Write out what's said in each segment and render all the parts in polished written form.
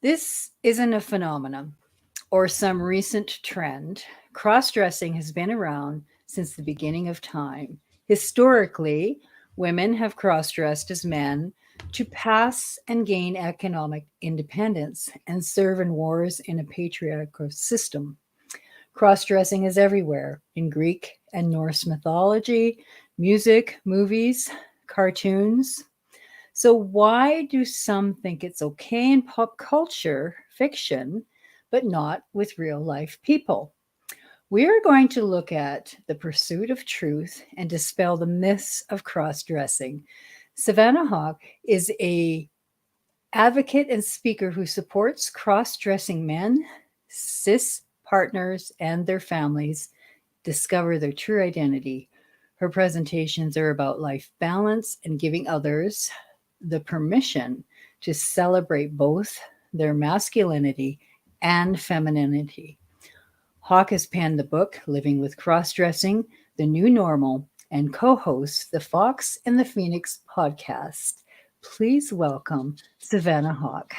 This isn't a phenomenon or some recent trend. Cross dressing has been around since the beginning of time. Historically, women have cross dressed as men to pass and gain economic independence and serve in wars in a patriarchal system. Cross dressing is everywhere in Greek and Norse mythology, music, movies, cartoons. So, why do some think it's okay in pop culture fiction, but not with real life people? We are going to look at the pursuit of truth and dispel the myths of cross dressing. Savannah Hauk is a advocate and speaker who supports cross dressing men, cis partners, and their families discover their true identity. Her presentations are about life balance and giving others the permission to celebrate both their masculinity and femininity. Hawk has penned the book Living with Cross Dressing, The New Normal, and co hosts the Fox and the Phoenix podcast. Please welcome Savannah Hauk.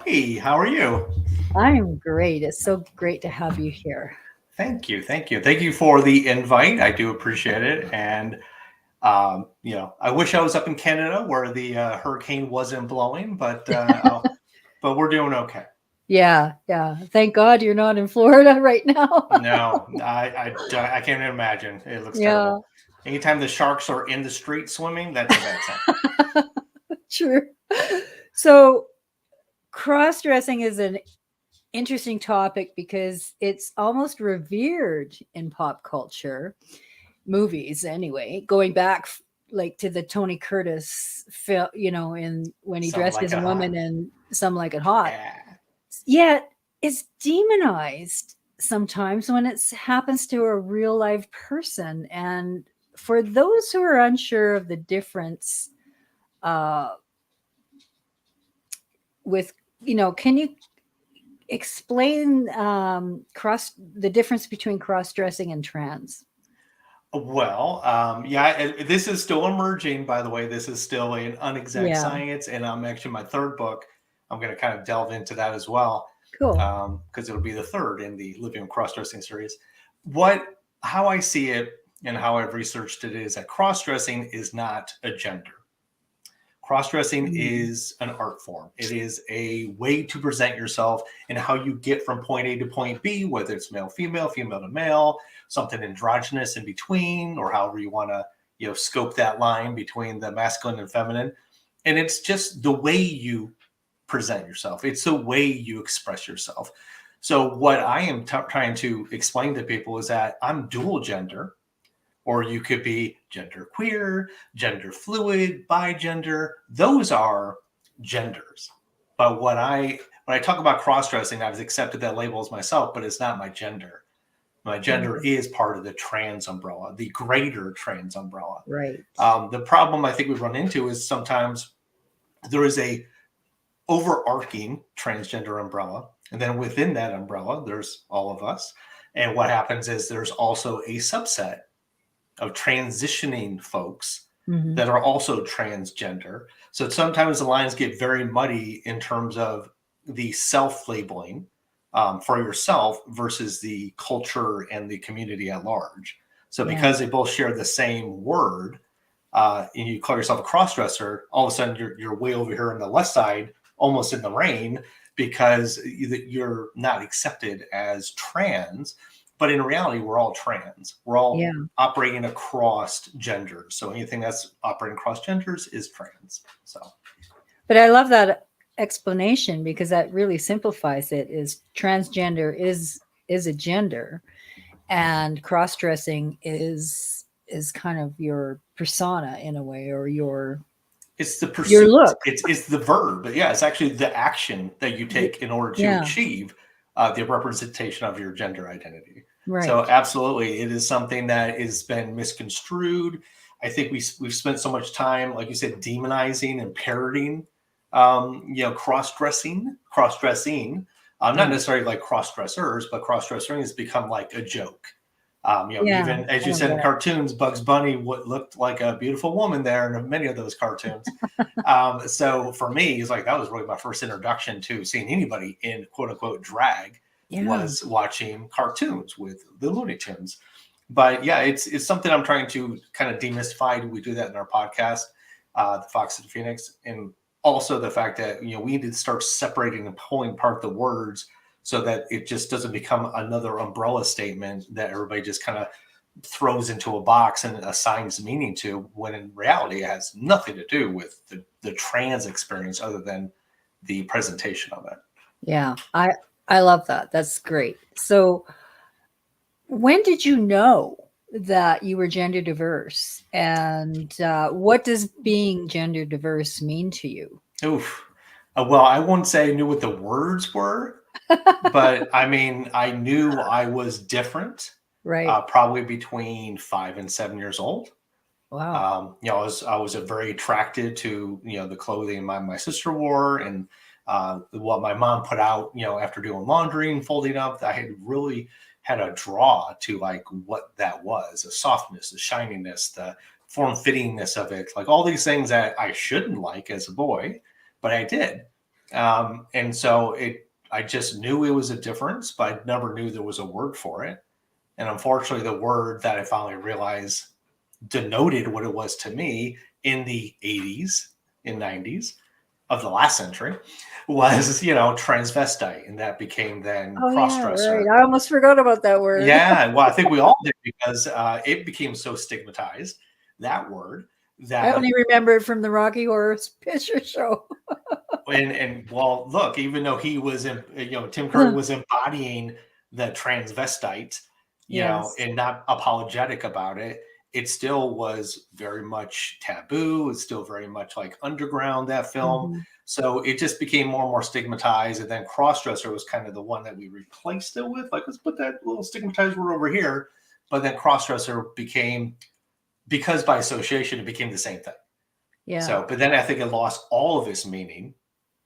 Hey, how are you? I'm great. It's so great to have you here. Thank you. Thank you for the invite. I do appreciate it. And, I wish I was up in Canada where the hurricane wasn't blowing, but we're doing okay. Yeah, yeah. Thank God you're not in Florida right now. No, I can't imagine. It looks Yeah, terrible. Anytime the sharks are in the street swimming, that's a bad sign. true. So, cross dressing is an interesting topic because it's almost revered in pop culture, movies anyway, going back like to the Tony Curtis film, in when he Some dressed like as a it hot. woman and Some Like It Hot. Yeah. Yet it's demonized sometimes when it happens to a real life person. And for those who are unsure of the difference, uh, with can you explain cross the difference between cross dressing and trans? Well, this is still emerging, by the way. This is still an unexact Yeah, science, and I'm actually my third book. I'm going to kind of delve into that as well, cool. because it'll be the third in the Living Cross-Dressing series. How I see it and how I've researched it is that cross-dressing is not a gender. Cross-dressing Mm. is an art form. It is a way to present yourself and how you get from point A to point B, whether it's male, female to male, something androgynous in between, or however you want to, scope that line between the masculine and feminine. And it's just the way you present yourself. It's the way you express yourself. So what I am trying to explain to people is that I'm dual gender, or you could be gender queer, gender fluid, bigender. Those are genders. But when I talk about cross-dressing, I've accepted that label as myself, but it's not my gender. My gender Mm. is part of the trans umbrella, the greater trans umbrella. Right. The problem I think we run into is sometimes there is a overarching transgender umbrella, and then within that umbrella, there's all of us. And what happens is there's also a subset of transitioning folks Hmm. that are also transgender. So sometimes the lines get very muddy in terms of the self-labeling for yourself versus the culture and the community at large. So Yeah. because they both share the same word, and you call yourself a cross-dresser, all of a sudden you're way over here on the left side, almost in the rain, because you're not accepted as trans. But in reality, we're all trans. We're all Yeah. operating across genders. So anything that's operating across genders is trans. So But I love that explanation because that really simplifies it. Is transgender is a gender, and cross dressing is kind of your persona in a way, or it's the your pursuit. look. It's the verb. But yeah, it's actually the action that you take in order to Yeah. achieve the representation of your gender identity. So Right. absolutely, it is something that has been misconstrued. I think we've spent so much time, like you said, demonizing and parroting, cross-dressing. Not Yeah. necessarily like cross-dressers, but cross-dressing has become like a joke. Yeah, Even as I you love said in that. cartoons, Bugs Bunny looked like a beautiful woman there in many of those cartoons. So for me, it's like that was really my first introduction to seeing anybody in quote unquote drag Yeah. was watching cartoons with the Looney Tunes. But yeah, it's something I'm trying to kind of demystify. We do that in our podcast, the Fox and Phoenix, and also the fact that we need to start separating and pulling apart the words so that it just doesn't become another umbrella statement that everybody just kind of throws into a box and assigns meaning to, when in reality it has nothing to do with the trans experience other than the presentation of it. Yeah. I love that. That's great. So when did you know that you were gender diverse, and what does being gender diverse mean to you? Oof. Well, I won't say I knew what the words were, but I mean, I knew I was different, Right. probably between 5 and 7 years old. Wow. I was very attracted to the clothing my sister wore, and what my mom put out after doing laundry and folding up. I had really had a draw to like what that was, the softness, the shininess, the form fittingness of it, like all these things that I shouldn't like as a boy, but I did. And so I just knew it was a difference, but I never knew there was a word for it. And unfortunately, the word that I finally realized denoted what it was to me in the 80s and 90s of the last century was, transvestite. And that became then Oh yeah, right. crossdresser. I almost forgot about that word. Yeah. Well, I think we all did because it became so stigmatized, that word, I that, only remember it from the Rocky Horror Picture Show. and well, look, even though he was, Tim Curry was embodying the transvestite, Yes. and not apologetic about it, it still was very much taboo. It's still very much like underground, that film. Mhm. So it just became more and more stigmatized. And then crossdresser was kind of the one that we replaced it with. Like, let's put that little stigmatized word over here. But then crossdresser became, because by association, it became the same thing. Yeah. So, but then I think it lost all of its meaning,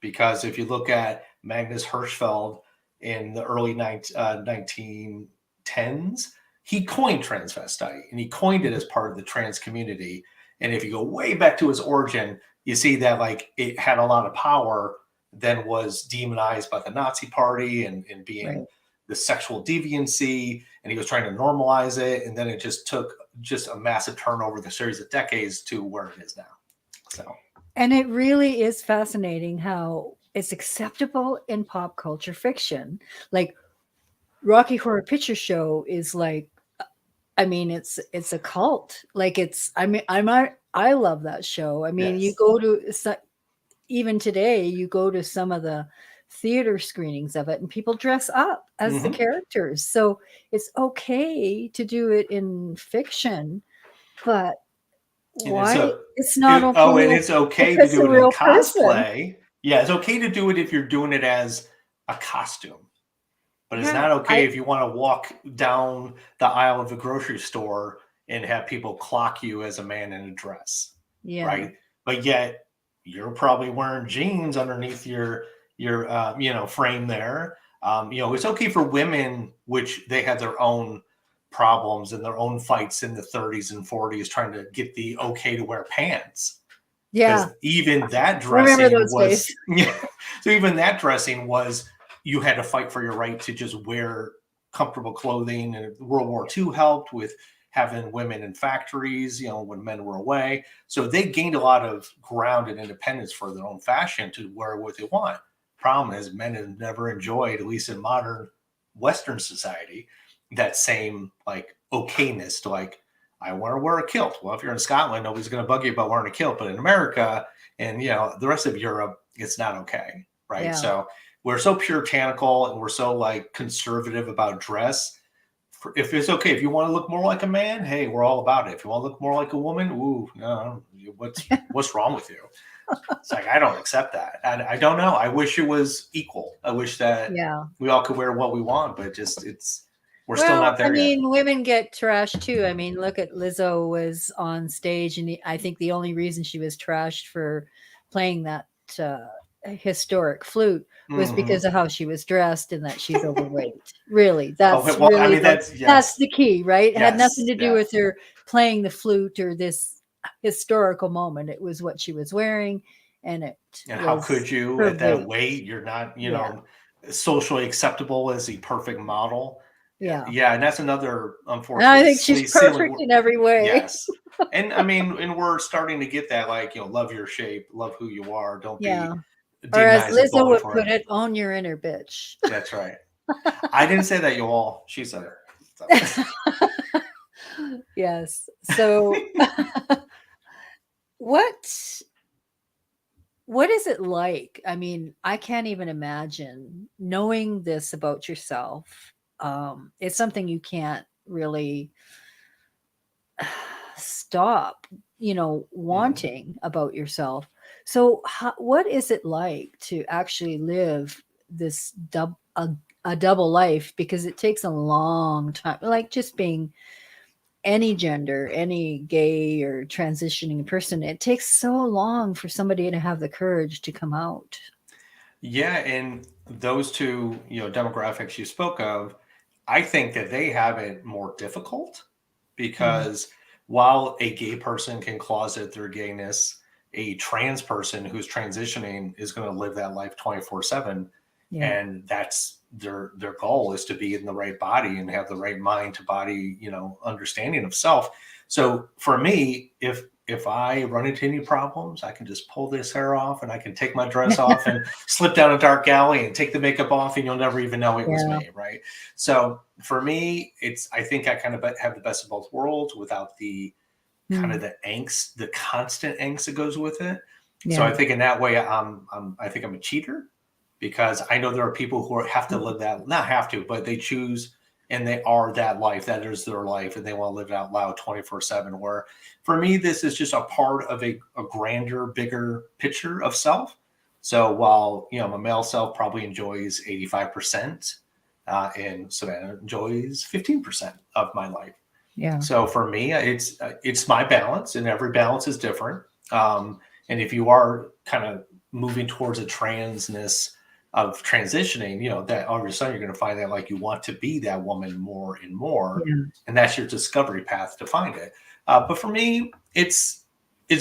because if you look at Magnus Hirschfeld in the early 1910s, he coined transvestite, and he coined it as part of the trans community. And if you go way back to his origin, you see that like it had a lot of power, then was demonized by the Nazi party and being Right. the sexual deviancy, and he was trying to normalize it. And then it just took just a massive turn over the series of decades to where it is now. So, And it really is fascinating how it's acceptable in pop culture fiction. Like Rocky Horror Picture Show is like, I mean, it's a cult. Like it's, I love that show. I mean, you yes. go to even today, you go to some of the theater screenings of it, and people dress up as the Mm-hmm. characters. So it's okay to do it in fiction, but And it's why it's not oh, and okay it's okay if to it's do a it in real person? cosplay. Yeah, it's okay to do it if you're doing it as a costume, but it's Yeah, not okay if you want to walk down the aisle of a grocery store and have people clock you as a man in a dress, yeah, right? But yet you're probably wearing jeans underneath your frame there. It's okay for women, which they had their own problems and their own fights in the 30s and 40s trying to get the okay to wear pants, yeah. because even that I remember dressing those was days. yeah, so even that dressing was, you had to fight for your right to just wear comfortable clothing. And World War II helped with having women in factories, when men were away. So they gained a lot of ground and independence for their own fashion to wear what they want. Problem is, men have never enjoyed, at least in modern Western society, that same like okayness to like, I want to wear a kilt. Well, if you're in Scotland, nobody's going to bug you about wearing a kilt, but in America and the rest of Europe, it's not okay, right? Yeah. So we're so puritanical and we're so like conservative about dress. If it's okay, if you want to look more like a man, hey, we're all about it. If you want to look more like a woman, ooh, no, what's wrong with you? It's like, I don't accept that. And I don't know. I wish it was equal. I wish that Yeah. we all could wear what we want, but just we're still Well, not I there yet. mean, women get trashed too. I mean, look at Lizzo was on stage, and I think the only reason she was trashed for playing that uh, historic flute was Mhm. because of how she was dressed and that she's overweight. Really, Oh, that's well, I really mean, that's that's yes, the key, right? It had nothing yes, to do yeah, with her playing the flute or this historical moment. It was what she was wearing, and it and how could was you her at that weight. weight? You're not, Yeah, socially acceptable as the perfect model. yeah. Yeah, and that's another And I unfortunate think she's ceiling. perfect in every way. Yes. And I mean, and we're starting to get that, like, love your shape, love who you are. Don't Yeah. be Or as demonized and Lizzo bullied would for put it. it, own your inner bitch. That's right. I didn't say that, you all. She said it. So. Yes. So what what is it like? I mean, I can't even imagine knowing this about yourself. It's something you can't really stop, Mhm. wanting about yourself. So, what is it like to actually live this a double life? Because it takes a long time, like just being any gender, any gay or transitioning person. It takes so long for somebody to have the courage to come out. Yeah, and those two, demographics you spoke of, I think that they have it more difficult Mm, because while a gay person can closet their gayness, a trans person who's transitioning is going to live that life 24/7, yeah. and that's their goal is to be in the right body and have the right mind to body, understanding of self. So for me, if I run into any problems, I can just pull this hair off and I can take my dress off and slip down a dark alley and take the makeup off, and you'll never even know it was Yeah. me, right? So for me, I think I kind of have the best of both worlds without the kind Mm, of the angst, the constant angst that goes with it. So yeah. I think in that way, I think I'm a cheater because I know there are people who have to live that, not have to, but they choose and they are that life. That is their life, and they want to live it out loud 24/7. Where for me, this is just a part of a grander, bigger picture of self. So while my male self probably enjoys 85%, and Savannah enjoys 15% of my life. Yeah. So for me, it's my balance, and every balance is different. And if you are kind of moving towards a transness of transitioning, that all of a sudden you're going to find that like you want to be that woman more and more, Yeah. and that's your discovery path to find it. But for me, it's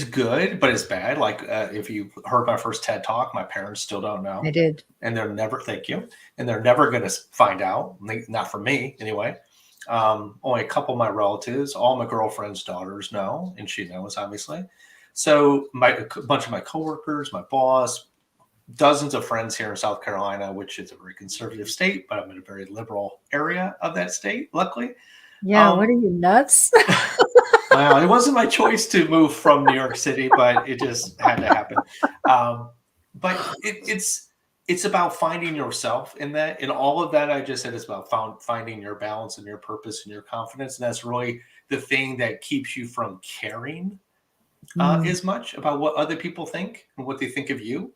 good, but it's bad. Like if you heard my first TED talk, my parents still don't I know, did. and they're never thank you, and they're never going to find out. Not for me anyway. Only a couple of my relatives, all my girlfriend's daughters know, and she knows obviously. So a bunch of my coworkers, my boss, dozens of friends here in South Carolina, which is a very conservative state, but I'm in a very liberal area of that state, luckily. Yeah. What are Um, you, nuts? well, it wasn't my choice to move from New York City, but it just had to happen. Um, but it's about finding yourself in that, and all of that I just said is about finding your balance and your purpose and your confidence, and that's really the thing that keeps you from caring Mm, as much about what other people think and what they think of you.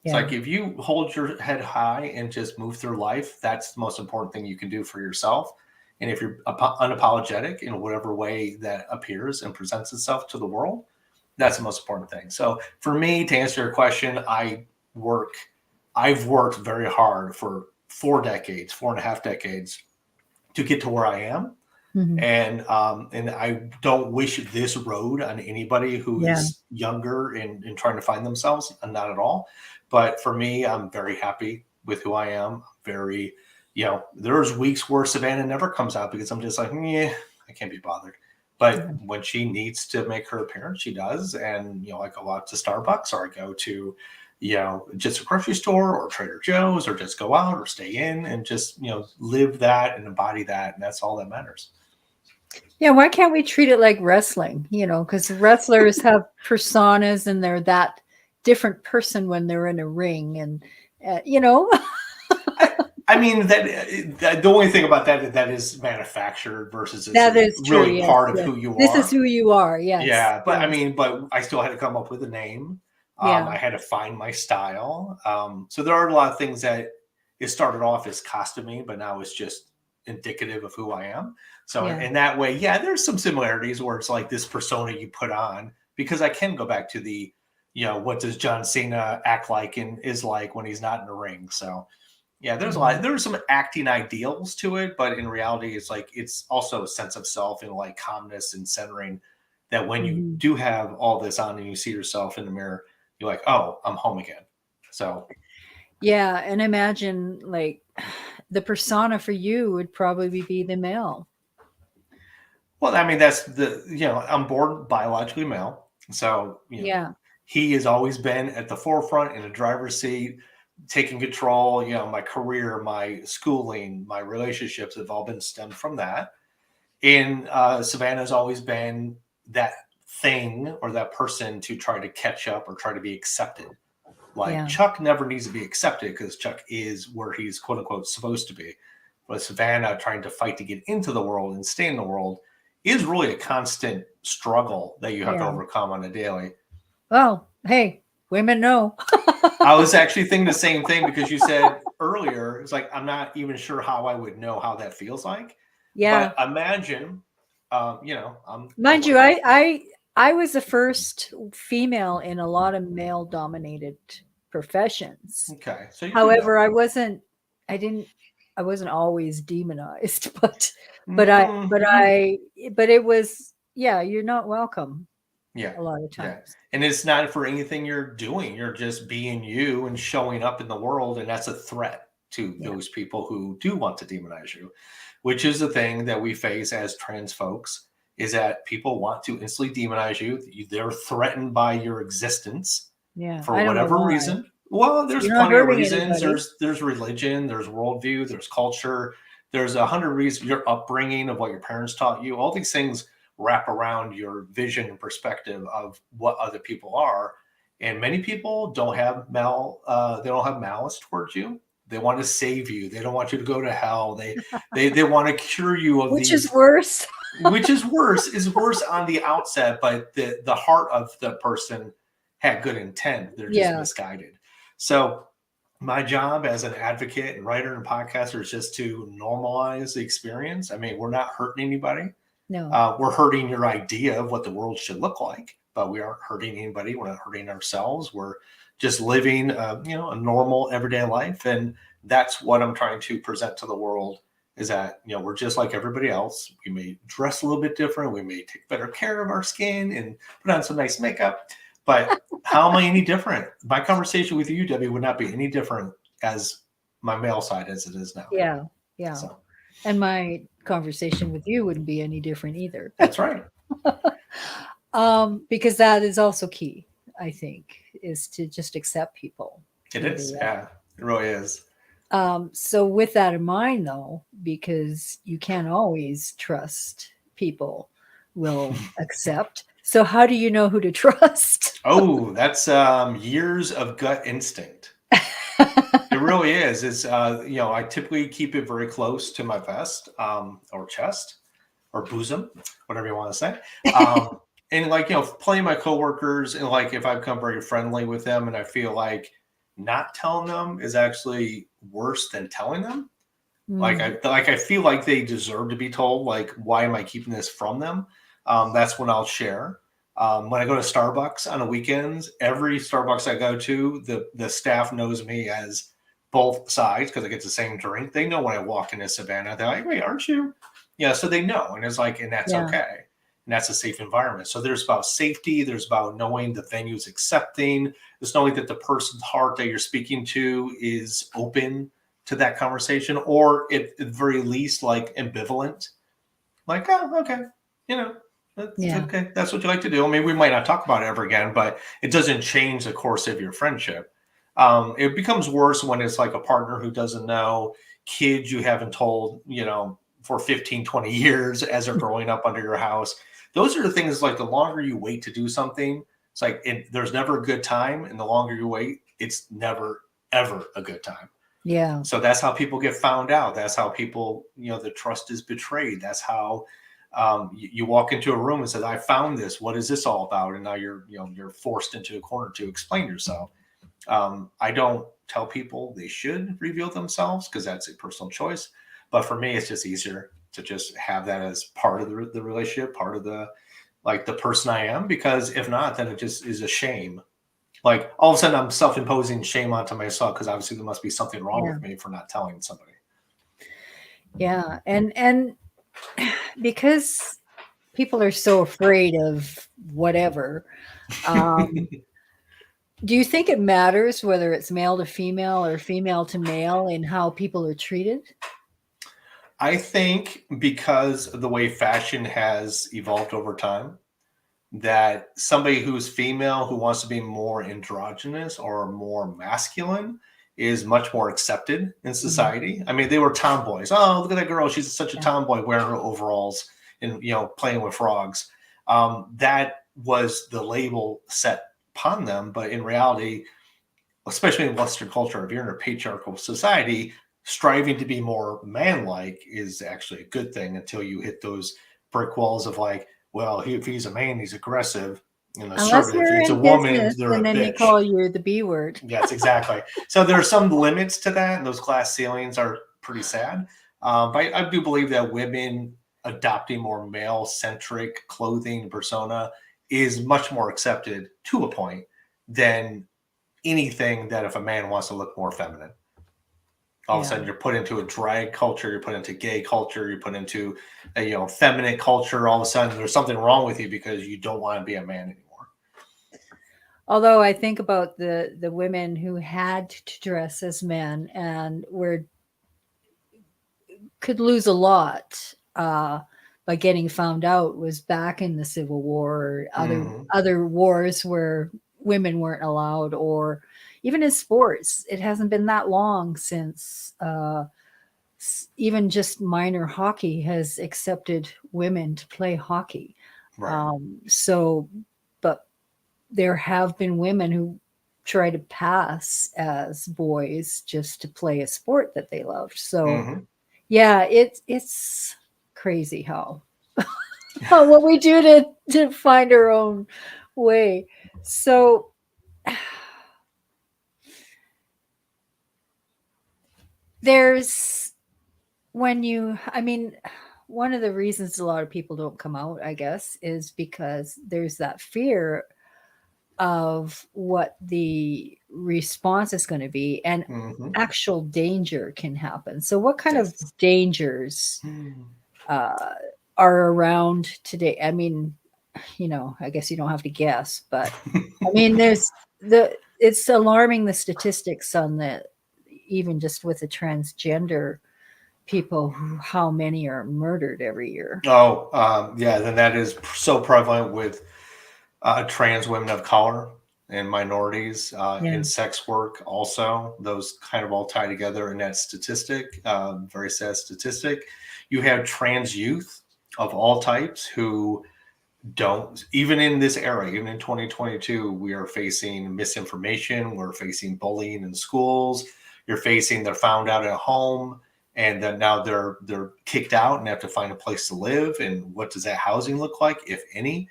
It's yeah. like if you hold your head high and just move through life, that's the most important thing you can do for yourself. And if you're unapologetic in whatever way that appears and presents itself to the world, that's the most important thing. So for me, to answer your question, work. I've worked very hard for 4 decades, 4.5 decades to get to where I am, Mhm. and I don't wish this road on anybody who Yeah. is younger and trying to find themselves, and not at all. But for me, I'm very happy with who I am. Very, there's weeks where Savannah never comes out because I'm just like, yeah, I can't be bothered. But Yeah. when she needs to make her appearance, she does. And I go out to Starbucks, or I go to just a grocery store or Trader Joe's, or just go out or stay in and just live that and embody that, and that's all that matters. Yeah, why can't we treat it like wrestling? Because wrestlers have personas and they're that different person when they're in a ring, and you know, I, I mean that the only thing about that is manufactured versus this that is is true. really Yes, part of yes. who you This is are. who you are. Yes, Yeah, but I yes, mean, but I still had to come up with a name. yeah, I had to find my style. So there are a lot of things that it started off as costuming, but now it's just indicative of who I am. So yeah, in that way, yeah, there's some similarities where it's like this persona you put on, because I can go back to what does John Cena act like and is like when he's not in the ring. So yeah, there's a Mhm. lot. There's some acting ideals to it, but in reality, it's also a sense of self and like calmness and centering. That when you Mhm. do have all this on and you see yourself in the mirror, you're like, oh, I'm home again. So Yeah, and imagine like the persona for you would probably be the male. well, I mean, that's I'm born biologically male. So, Yeah. he has always been at the forefront in the driver's seat, taking control. My career, my schooling, my relationships have all been stemmed from that. And Savannah's always been that thing or that person to try to catch up or try to be accepted. Like Yeah. Chuck never needs to be accepted because Chuck is where he's quote unquote supposed to be. But Savannah trying to fight to get into the world and stay in the world is really a constant struggle that you have to Yeah. overcome on a daily. Well, hey, women know. I was actually thinking the same thing because you said earlier, it's like, I'm not even sure how I would know how that feels like. Yeah. But imagine, I'm a Mind you, white. I was the first female in a lot of male dominated professions. Okay. So you do know. However, I didn't I wasn't always demonized, Mhm. but it was, yeah, you're not welcome Yeah. a lot of Yeah. times. And it's not for anything you're doing. You're just being you and showing up in the world. And that's a threat to Yeah. those people who do want to demonize you, which is the thing that we face as trans folks is that people want to instantly demonize you. They're threatened by your existence Yeah. for I don't know whatever why. reason. Well, there's You're not plenty of hurting reasons. anybody. There's religion, there's worldview, there's culture, there's 100 reasons. Your upbringing of what your parents taught you. All these things wrap around your vision and perspective of what other people are. And many people don't have they don't have malice towards you. They want to save you. They don't want you to go to hell. They want to cure you of Which is these, worse. which is worse on the outset, but the heart of the person had good intent. They're just Yeah. misguided. So my job as an advocate and writer and podcaster is just to normalize the experience. I mean, we're not hurting anybody. No. We're hurting your idea of what the world should look like, but we aren't hurting anybody. We're not hurting ourselves. We're just living, a normal everyday life, and that's what I'm trying to present to the world. Is that we're just like everybody else. We may dress a little bit different. We may take better care of our skin and put on some nice makeup, but how am I any different? My conversation with you, Debbie, would not be any different as my male side as it is now. Yeah. Yeah. So And my conversation with you wouldn't be any different either. that's right. Because that is also key, I think, is to just accept people It who is. they are. Yeah, it really is. So with that in mind, though, because you can't always trust people will accept. So how do you know who to trust? Oh, that's years of gut instinct. It really is. It's I typically keep it very close to my vest, or chest, or bosom, whatever you want to say. And playing my coworkers, and like if I've become very friendly with them, and I feel like not telling them is actually worse than telling them. Like Mm, I feel like they deserve to be told. Like, why am I keeping this from them? That's when I'll share. When I go to Starbucks on the weekends, every Starbucks I go to, the staff knows me as both sides because I get the same drink. They know when I walk into Savannah, they're like, "Wait, aren't you?" Yeah, so they know, and it's like, and that's yeah. okay, and that's a safe environment. So there's about safety. There's about knowing the venue's accepting. There's knowing that the person's heart that you're speaking to is open to that conversation, or at the very least, like ambivalent, like, oh, okay, you know, that's Yeah. okay. That's what you like to do. I mean, we might not talk about it ever again, but it doesn't change the course of your friendship. It becomes worse when it's like a partner who doesn't know, kids you haven't told, for 15, 20 years as they're growing up under your house. Those are the things like the longer you wait to do something, it's like there's never a good time. And the longer you wait, it's never, ever a good time. Yeah. So that's how people get found out. That's how people, the trust is betrayed. That's how you walk into a room and say, "I found this. What is this all about?" And now you're forced into a corner to explain yourself. I don't tell people they should reveal themselves because that's a personal choice. But for me, it's just easier to just have that as part of the relationship, part of the person I am. Because if not, then it just is a shame Like all of a sudden I'm self-imposing shame onto myself because obviously there must be something wrong Yeah. with me for not telling somebody. Yeah. And because people are so afraid of whatever, um, do you think it matters whether it's male to female or female to male in how people are treated? I think because of the way fashion has evolved over time, that somebody who's female who wants to be more androgynous or more masculine is much more accepted in Mhm. society. I mean, they were tomboys. Oh, look at that girl. She's such a Yeah. tomboy wearing her overalls and, playing with frogs. That was the label set upon them. But in reality, especially in Western culture, if you're in a patriarchal society, striving to be more man-like is actually a good thing until you hit those brick walls of like, well, if he's a man, he's aggressive and Unless assertive. If you're he's a in woman, business they're and a then they bitch. call you the B word. Yes, exactly. So there are some limits to that, and those glass ceilings are pretty sad. But I do believe that women adopting more male-centric clothing persona is much more accepted to a point than anything that if a man wants to look more feminine. All of a Yeah. sudden you're put into a drag culture, you're put into gay culture, you're put into a feminine culture. All of a sudden there's something wrong with you because you don't want to be a man anymore. Although I think about the women who had to dress as men and could lose a lot by getting found out was back in the Civil War or Mm-hmm. other wars where women weren't allowed, or even in sports. It hasn't been that long since even just minor hockey has accepted women to play hockey. Right. So, but there have been women who try to pass as boys just to play a sport that they loved. So, Mm-hmm. yeah, it's crazy how what we do to find our own way. So, there's I mean, one of the reasons a lot of people don't come out, I guess, is because there's that fear of what the response is going to be, and Mm-hmm. actual danger can happen. So, what kind of Yes. dangers Mm. uh, are around today? I mean, I guess you don't have to guess, but I mean, it's alarming, the statistics on even just with the transgender people, how many are murdered every year. Oh, yeah. Then that is so prevalent with trans women of color and minorities Yeah. in sex work. Also, those kind of all tie together in that statistic. Very sad statistic. You have trans youth of all types who don't, even in this era, even in 2022, we are facing misinformation, we're facing bullying in schools, they're found out at home, and then now they're kicked out and have to find a place to live. And what does that housing look like, if any?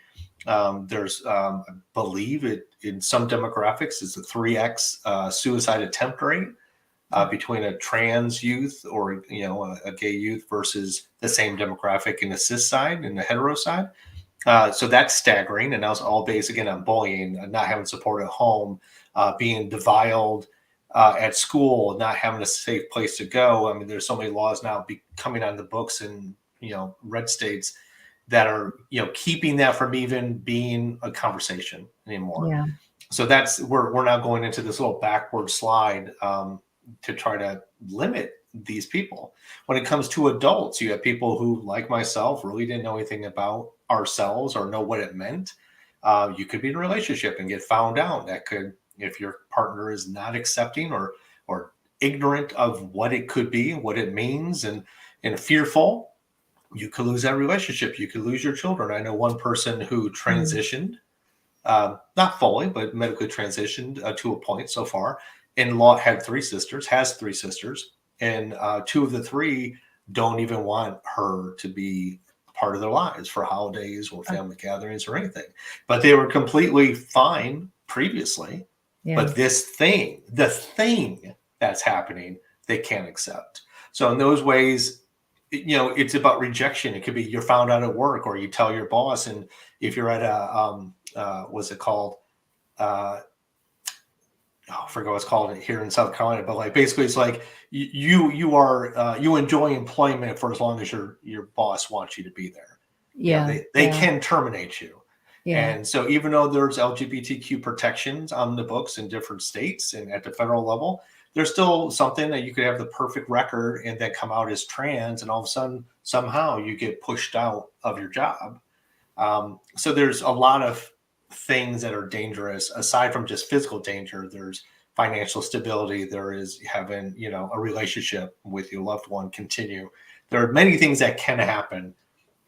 There's I believe it in some demographics it's a 3x suicide attempt rate between a trans youth or a gay youth versus the same demographic in the cis side and the hetero side. So that's staggering, and that's all based again on bullying, not having support at home, being deviled at school, not having a safe place to go. I mean, there's so many laws now coming on the books in red states that are keeping that from even being a conversation anymore. Yeah. So that's we're now going into this little backward slide to try to limit these people. When it comes to adults, you have people who, like myself, really didn't know anything about ourselves or know what it meant. You could be in a relationship and get found out. That could, if your partner is not accepting or ignorant of what it could be, what it means, and fearful, you could lose that relationship. You could lose your children. I know one person who Mm. transitioned, not fully, but medically transitioned to a point so far. And law had has three sisters, and two of the three don't even want her to be part of their lives for holidays or family gatherings or anything. But they were completely fine previously. Yeah. But the thing that's happening, they can't accept. So in those ways, it's about rejection. It could be you're found out at work, or you tell your boss, and if you're at a what's it called? Uh, I forget what's called here in South Carolina, but like basically it's like you enjoy employment for as long as your boss wants you to be there. Yeah. They can terminate you. Yeah. And so even though there's LGBTQ protections on the books in different states and at the federal level, there's still something that you could have the perfect record and then come out as trans, and all of a sudden somehow you get pushed out of your job. So there's a lot of things that are dangerous aside from just physical danger. There's financial stability. There is having, a relationship with your loved one continue. There are many things that can happen.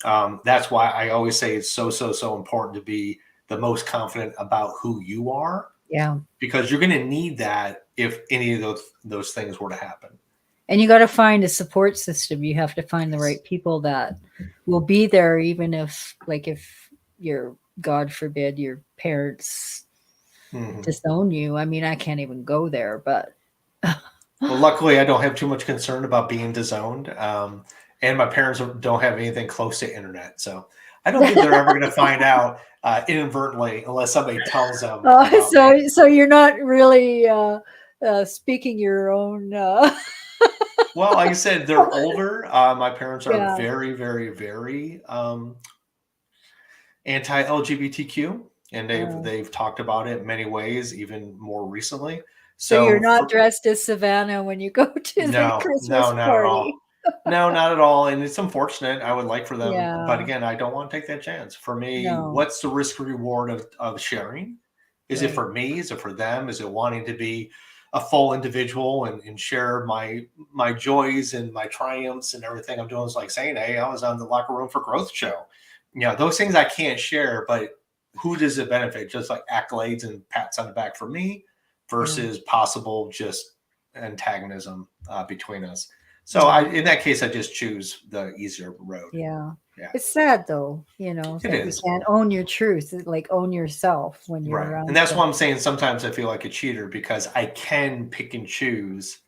That's why I always say it's so important to be the most confident about who you are. Yeah. Because you're going to need that if any of those things were to happen. And you got to find a support system. You have to find the right people that will be there, even if your, God forbid, your parents disown you. I mean, I can't even go there, but. Well, luckily, I don't have too much concern about being disowned. And my parents don't have anything close to internet. So I don't think they're ever going to find out inadvertently unless somebody tells them. So you're not really speaking your own. Well, like I said, they're older. My parents are very, very, very anti-LGBTQ, and they've talked about it in many ways, even more recently. So you're not dressed as Savannah when you go to the Christmas party. Not at all. No, not at all. And it's unfortunate. I would like for them, but again, I don't want to take that chance. For me, what's the risk reward of sharing? Is it for me? Is it for them? Is it wanting to be a full individual and share my joys and my triumphs and everything I'm doing? Is like saying, hey, I was on the Locker Room for Growth show. Those things I can't share, but who does it benefit? Just like accolades and pats on the back for me versus possible just antagonism between us. So in that case, I just choose the easier road. Yeah. It's sad though, that you can't own your truth, like own yourself when you're around. And that's why I'm saying sometimes I feel like a cheater because I can pick and choose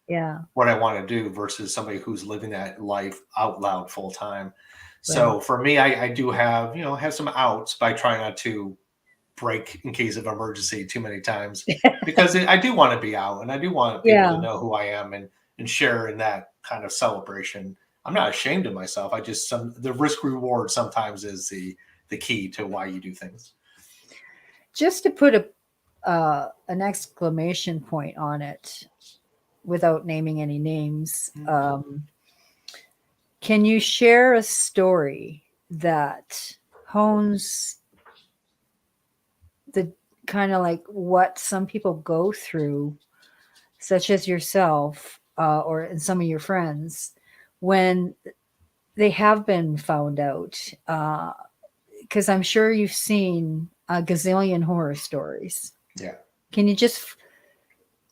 what I want to do versus somebody who's living that life out loud full time. So for me, I do have, have some outs, but I try not to break in case of emergency too many times because I do want to be out and I do want people to know who I am and share in that kind of celebration. I'm not ashamed of myself. The risk reward sometimes is the key to why you do things. Just to put an exclamation point on it without naming any names, can you share a story that hones the kind of like what some people go through, such as yourself or some of your friends, when they have been found out? Because I'm sure you've seen a gazillion horror stories. Yeah. Can you just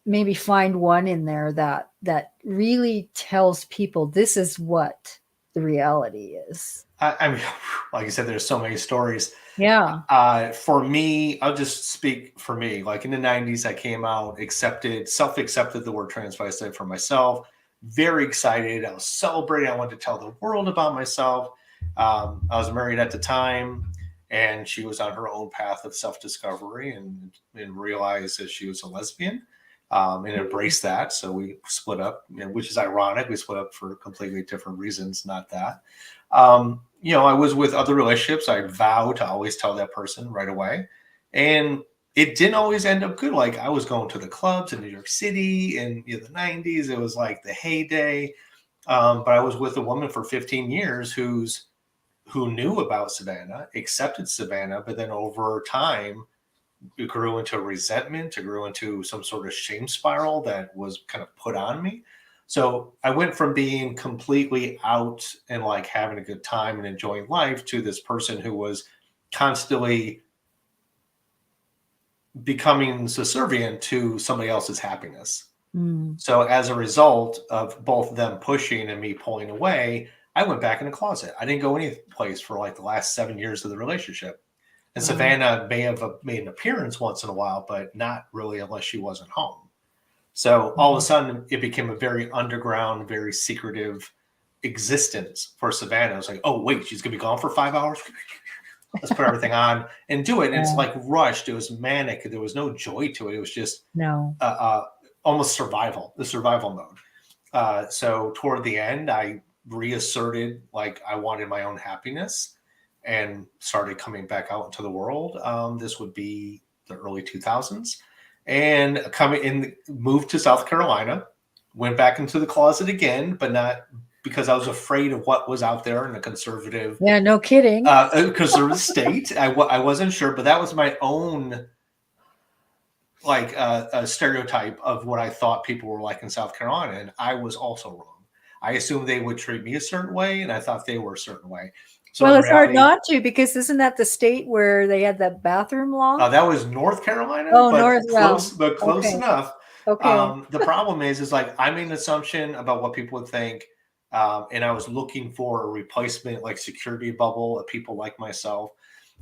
maybe find one in there that really tells people this is what the reality is? I mean, like I said, there's so many stories. Yeah. For me, I'll just speak for me. Like in the 90s, I came out, self-accepted the word transvestite for myself. Very excited. I was celebrating. I wanted to tell the world about myself. I was married at the time, and she was on her own path of self-discovery and realized that she was a lesbian and embraced that. So we split up, which is ironic. We split up for completely different reasons, not that. I was with other relationships. I vowed to always tell that person right away. And it didn't always end up good. Like I was going to the clubs in New York City in the 90s. It was like the heyday. But I was with a woman for 15 years who knew about Savannah, accepted Savannah, but then over time, it grew into resentment. It grew into some sort of shame spiral that was kind of put on me. So I went from being completely out and like having a good time and enjoying life to this person who was constantly becoming subservient to somebody else's happiness. So as a result of both them pushing and me pulling away, I went back in the closet. I didn't go any place for like the last 7 years of the relationship. And Savannah may have made an appearance once in a while, but not really unless she wasn't home. So all of a sudden, it became a very underground, very secretive existence for Savannah. It was like, oh, wait, she's going to be gone for 5 hours? let's put everything on and do it. And it's Yeah. like rushed. It was manic. There was no joy to it. It was just No. almost the survival mode. So toward the end, I reasserted like I wanted my own happiness and started coming back out into the world. This would be the early 2000s, and moved to South Carolina, went back into the closet again, but not because I was afraid of what was out there in a conservative, Yeah, no kidding. conservative state. I wasn't sure, but that was my own like a stereotype of what I thought people were like in South Carolina, and I was also wrong. I assumed they would treat me a certain way, and I thought they were a certain way. So Well, in it's hard reality, not to, because isn't that the state where they had that bathroom law? that was North Carolina, Oh, but North, close, well, but close okay. enough. Okay. The problem is like I made an assumption about what people would think, and I was looking for a replacement, like security bubble of people like myself,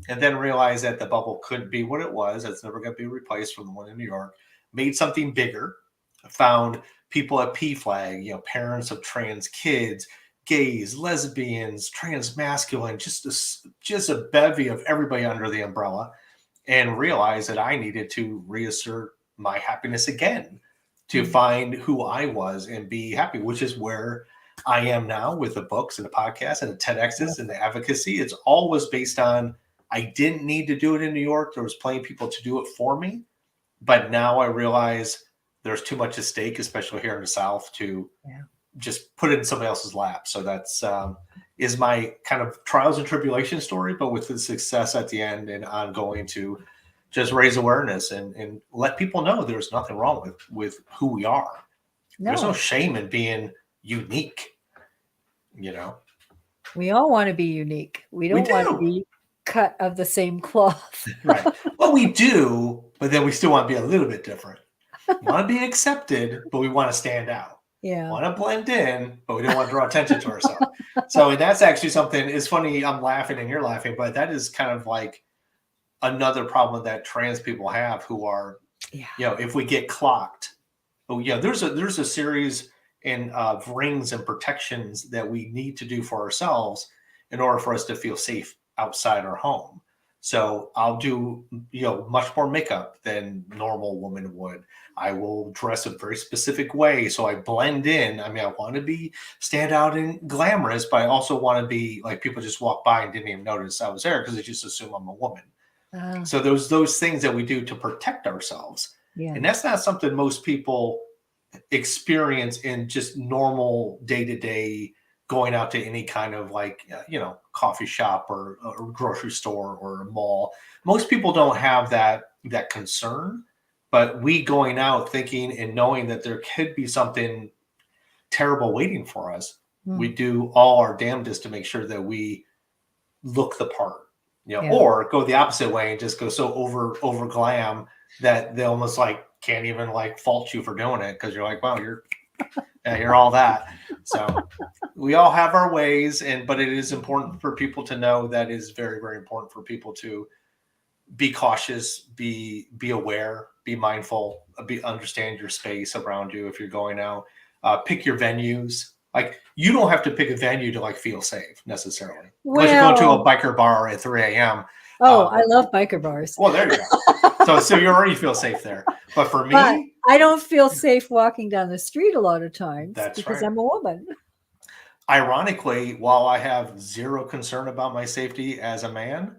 and then realized that the bubble couldn't be what it was. It's never going to be replaced from the one in New York. Made something bigger. Found people at PFLAG, parents of trans kids, gays, lesbians, trans masculine, just a bevy of everybody under the umbrella, and realized that I needed to reassert my happiness again, to find who I was and be happy, which is where I am now with the books and the podcast and the TEDx's and the advocacy. It's always based on I didn't need to do it in New York. There was plenty of people to do it for me. But now I realize there's too much at stake, especially here in the South, to just put it in somebody else's lap. So that's is my kind of trials and tribulation story, but with the success at the end and ongoing to just raise awareness and let people know there's nothing wrong with who we are. No. There's no shame in being unique, We all want to be unique. We don't want to be cut of the same cloth. Right. Well, we do, but then we still want to be a little bit different. We want to be accepted, but we want to stand out. Yeah. Want to blend in, but we don't want to draw attention to ourselves. So and that's actually something. It's funny. I'm laughing and you're laughing, but that is kind of like another problem that trans people have, who are, if we get clocked. Oh yeah, there's a series of rings and protections that we need to do for ourselves in order for us to feel safe outside our home. So I'll do, much more makeup than normal woman would. I will dress a very specific way so I blend in. I mean, I want to stand out and glamorous, but I also want to be like people just walk by and didn't even notice I was there because they just assume I'm a woman. So those things that we do to protect ourselves. Yeah. And that's not something most people experience in just normal day-to-day going out to any kind of coffee shop or grocery store or a mall. Most people don't have that concern, but we going out thinking and knowing that there could be something terrible waiting for us. We do all our damnedest to make sure that we look the part, or go the opposite way and just go so over glam that they almost can't even fault you for doing it, because you're like, wow, you're all that. So we all have our ways, but it is important for people to know that it is very, very important for people to be cautious, be aware, be mindful, understand your space around you. If you're going out, pick your venues. You don't have to pick a venue to feel safe necessarily. Unless you're going to a biker bar at 3 a.m. Oh, I love biker bars. Well, there you go. So you already feel safe there. But for me, I don't feel safe walking down the street a lot of times because right. I'm a woman. Ironically, while I have zero concern about my safety as a man,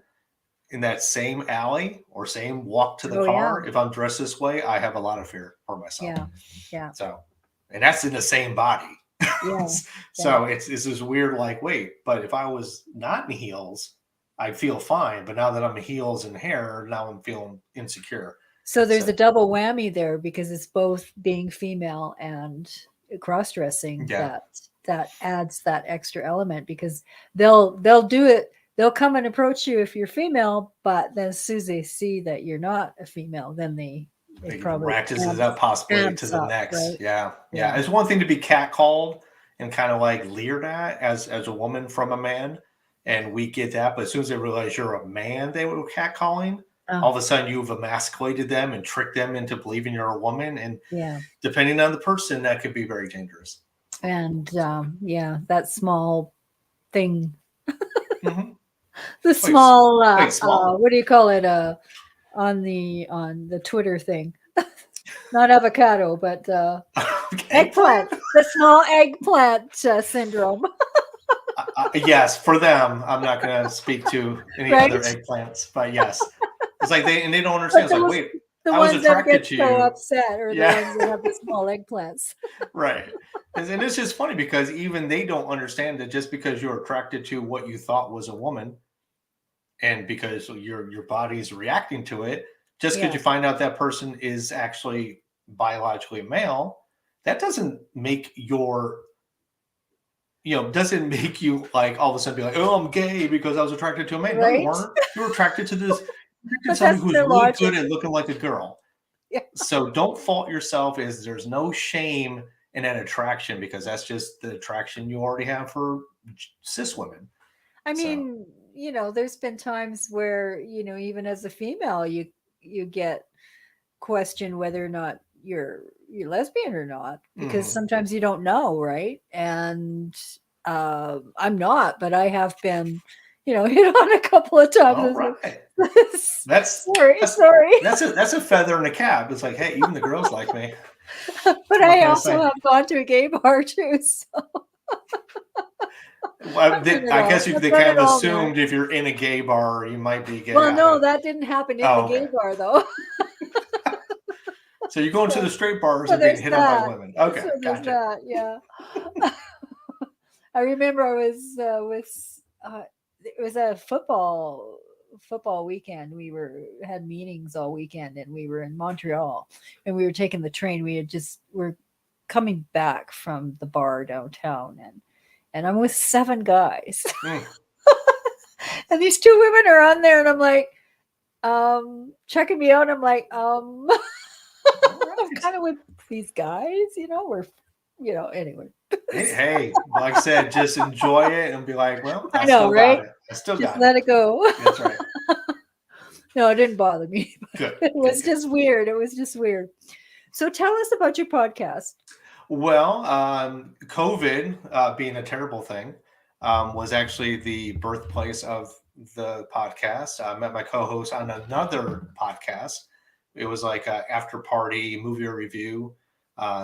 in that same alley or same walk to the car, if I'm dressed this way, I have a lot of fear for myself. Yeah. So, and that's in the same body. Yeah. So it's this weird, wait, but if I was not in heels, I'd feel fine. But now that I'm in heels and hair, now I'm feeling insecure. So there's a double whammy there, because it's both being female and cross-dressing that adds that extra element, because they'll do it. They'll come and approach you if you're female, but then as soon as they see that you're not a female, then they probably ratchets it up possibly to the next. Right? Yeah. It's one thing to be catcalled and kind of leered at as a woman from a man, and we get that. But as soon as they realize you're a man, they were catcalling. All of a sudden, you've emasculated them and tricked them into believing you're a woman. And depending on the person, that could be very dangerous. And that small thing. The small, Wait, small. what do you call it? On the Twitter thing, not avocado, but eggplant. The small eggplant syndrome, Yes, for them. I'm not going to speak to any right? other eggplants, but yes, it's like they don't understand. But It's like, wait, the I was ones that attracted get to so you. upset are the Yeah, ones that have the small eggplants. right. And it's just funny because even they don't understand that just because you're attracted to what you thought was a woman, and because your body is reacting to it, just because Yeah, you find out that person is actually biologically male, that doesn't make doesn't make you like all of a sudden be like, oh, I'm gay because I was attracted to a man. No, you right. weren't. You were attracted to But somebody that's who's their really logic. good at looking like a girl. Yeah. So don't fault yourself. There's no shame in that attraction because that's just the attraction you already have for cis women. I So mean, there's been times where, even as a female, you get questioned whether or not you're lesbian or not, because mhm. sometimes you don't know, right? And I'm not, but I have been, hit on a couple of times. All It's like, right. That's sorry, that's sorry. that's a feather in the cap. It's like, hey, even the girls like me. But What I can I also say? have gone to a gay bar too, so Well, I've done it I all. guess if I've they done kind it of all, man. assumed if you're in a gay bar, you might be gay. Well, I no, don't. that didn't happen in the Oh, gay okay. bar though. So you're going to So, the straight bars so and being there's hit on by that. women. So Okay, there's gotcha. that. Yeah. I remember I was with it was a football weekend. We had meetings all weekend, and we were in Montreal, and we were taking the train. We're coming back from the bar downtown, and I'm with 7 guys, Mm. and these 2 women are on there, and I'm like, checking me out. I'm like, All I'm right. kind of with these guys, we're, anyway. Hey, like I said, just enjoy it and be like, well, I I know, still got right? it. I still Just got it. let it go. That's right. No, it didn't bother me. Good, It good, was good. just weird. It was just weird. So tell us about your podcast. Well, COVID, being a terrible thing, was actually the birthplace of the podcast. I met my co-host on another podcast. It was like a after party movie review.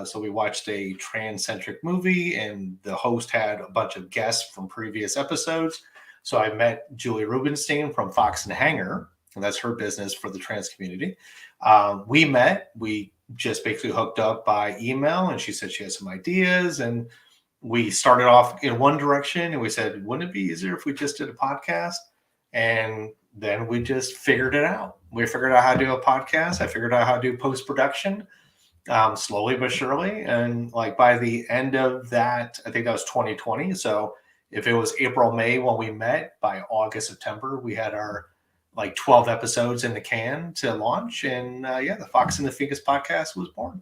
So we watched a trans-centric movie, and the host had a bunch of guests from previous episodes. So I met Julie Rubenstein from Fox and Hanger, and that's her business for the trans community. We just basically hooked up by email, and she said she has some ideas, and we started off in one direction, and we said, wouldn't it be easier if we just did a podcast? And then we just figured it out. We figured out how to do a podcast. I figured out how to do post-production, slowly but surely. And like by the end of that, I think that was 2020. So if it was April, May when we met, by August, September, we had our like 12 episodes in the can to launch. And the Fox and the Ficus podcast was born.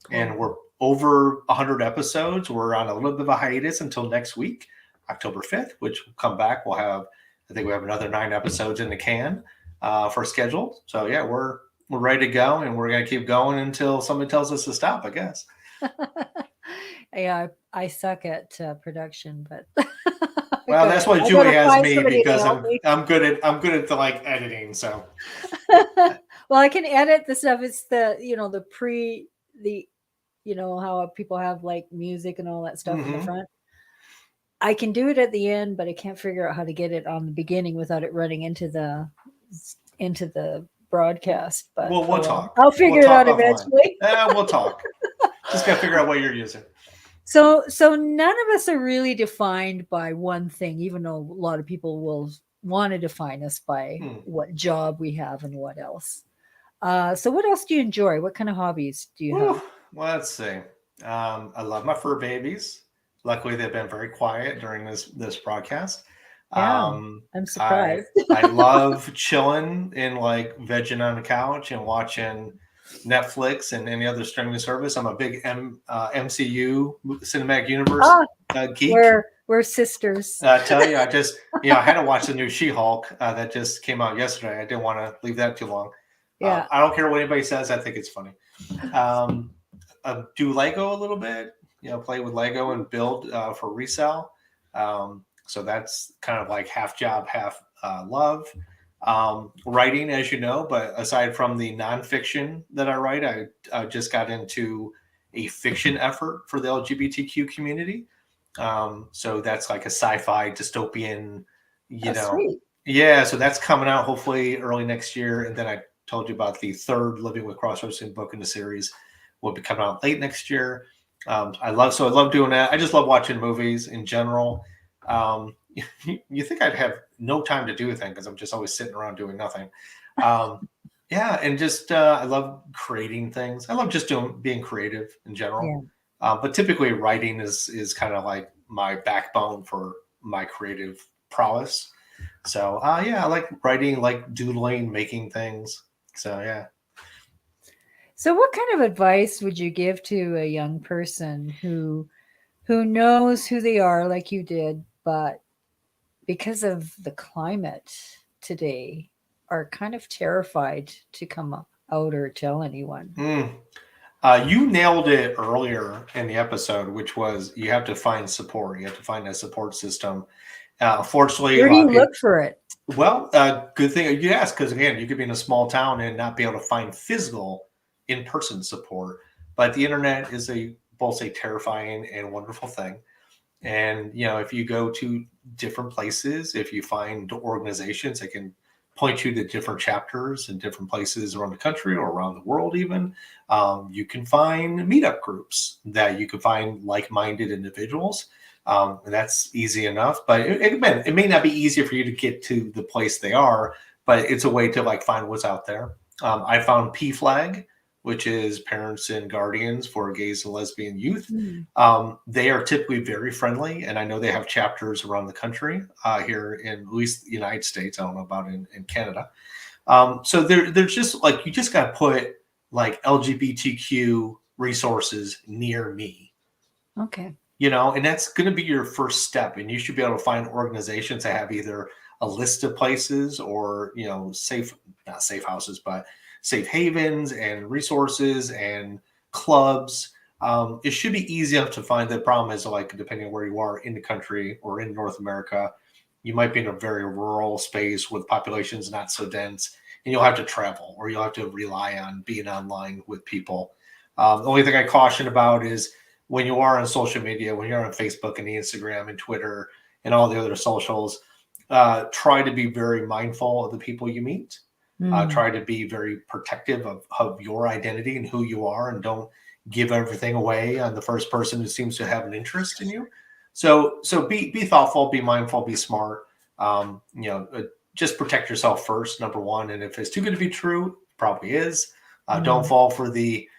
Cool. And we're over 100 episodes. We're on a little bit of a hiatus until next week, October 5th, which will come back. I think we have another 9 episodes in the can for scheduled. So yeah, we're ready to go, and we're going to keep going until somebody tells us to stop, I guess. Yeah, I suck at production, but Well, that's why I Julie gotta has find me, somebody to because help me. I'm good at the like editing. So Well, I can edit the stuff. It's the how people have like music and all that stuff in the front. I can do it at the end, but I can't figure out how to get it on the beginning without it running into the broadcast. But we'll talk. I'll figure We'll it out talk offline. eventually. We'll talk. Just gotta figure out what you're using. So none of us are really defined by one thing, even though a lot of people will want to define us by what job we have and what else. So what else do you enjoy? What kind of hobbies do you have? Well, let's see. I love my fur babies. Luckily, they've been very quiet during this broadcast. Yeah, I'm surprised. I love chilling and like vegging on the couch and watching Netflix and any other streaming service. I'm a big MCU cinematic universe geek. We're sisters. I tell you, I just I had to watch the new She-Hulk that just came out yesterday. I didn't want to leave that too long. Yeah. I don't care what anybody says. I think it's funny. Do Lego a little bit, play with Lego and build for resale. So that's kind of like half job, half love. Writing, as you know, but aside from the nonfiction that I write, I just got into a fiction effort for the LGBTQ community. So that's like a sci-fi dystopian, you That's know, sweet. yeah. So that's coming out hopefully early next year. And then I told you about the third Living with Crossdressing book in the series will be coming out late next year. I love doing that. I just love watching movies in general. You think I'd have no time to do a thing because I'm just always sitting around doing nothing. Yeah, and just I love creating things. I love just being creative in general. Yeah. But typically, writing is kind of like my backbone for my creative prowess. So yeah, I like writing, like doodling, making things. So yeah. So what kind of advice would you give to a young person who knows who they are like you did, but because of the climate today are kind of terrified to come out or tell anyone? Mm. You nailed it earlier in the episode, which was you have to find support. You have to find a support system. Unfortunately, a Where do lot you of people. look for it? Well, good thing you asked because again, you could be in a small town and not be able to find physical, in-person support. But the internet is both a terrifying and wonderful thing. And if you go to different places, if you find organizations that can point you to different chapters in different places around the country or around the world, even you can find meetup groups that you can find like-minded individuals. And that's easy enough, but it may not be easier for you to get to the place they are, but it's a way to like find what's out there. I found PFLAG, which is Parents and Guardians for Gays and Lesbian Youth. Mm. They are typically very friendly, and I know they have chapters around the country here in at least the United States. I don't know about in Canada. So there's just like you just got to put like LGBTQ resources near me, Okay. and that's going to be your first step. And you should be able to find organizations that have either a list of places or not safe houses, but safe havens and resources and clubs. It should be easy enough to find. The problem is like depending on where you are in the country or in North America, you might be in a very rural space with populations not so dense, and you'll have to travel or you'll have to rely on being online with people. The only thing I caution about is when you are on social media, when you're on Facebook and Instagram and Twitter and all the other socials, try to be very mindful of the people you meet. Mm. Try to be very protective of your identity and who you are, and don't give everything away on the first person who seems to have an interest in you. So be thoughtful, be mindful, be smart. Just protect yourself first, number one. And if it's too good to be true, it probably is. Don't fall for the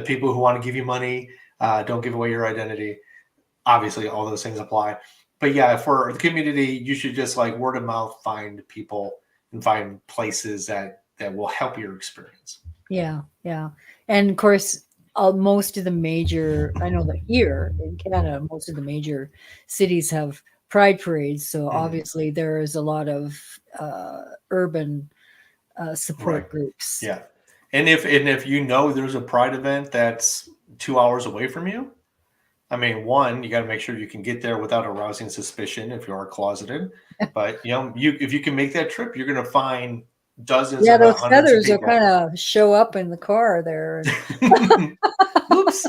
people who want to give you money. Don't give away your identity. Obviously, all those things apply. But yeah, for the community, you should just like word of mouth find people and find places that will help your experience. Yeah, yeah. And of course, most of the major, I know that here in Canada, most of the major cities have pride parades. So obviously, there is a lot of urban support Right. groups. Yeah. And if there's a pride event that's 2 hours away from you, I mean, one, you got to make sure you can get there without arousing suspicion if you are closeted. But if you can make that trip, you're going to find dozens, Yeah, if not those hundreds of feathers will people. kind of show up in the car there. Oops.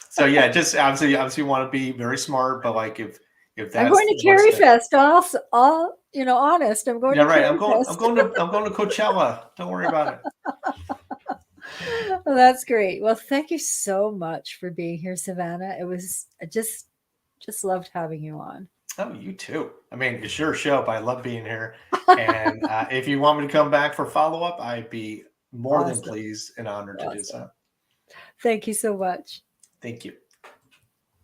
So yeah, just obviously you want to be very smart, but like if that's I'm going to one Carry step. Fest. All honest. I'm going Yeah, to right. Carry Fest. I'm going to Coachella. Don't worry about it. Well, that's great. Well, thank you so much for being here, Savannah. It was I just loved having you on. Oh, you too. I mean, it's your show, but I love being here. And if you want me to come back for follow up, I'd be more than Awesome. pleased and honored to do so. Awesome. Thank you so much. Thank you.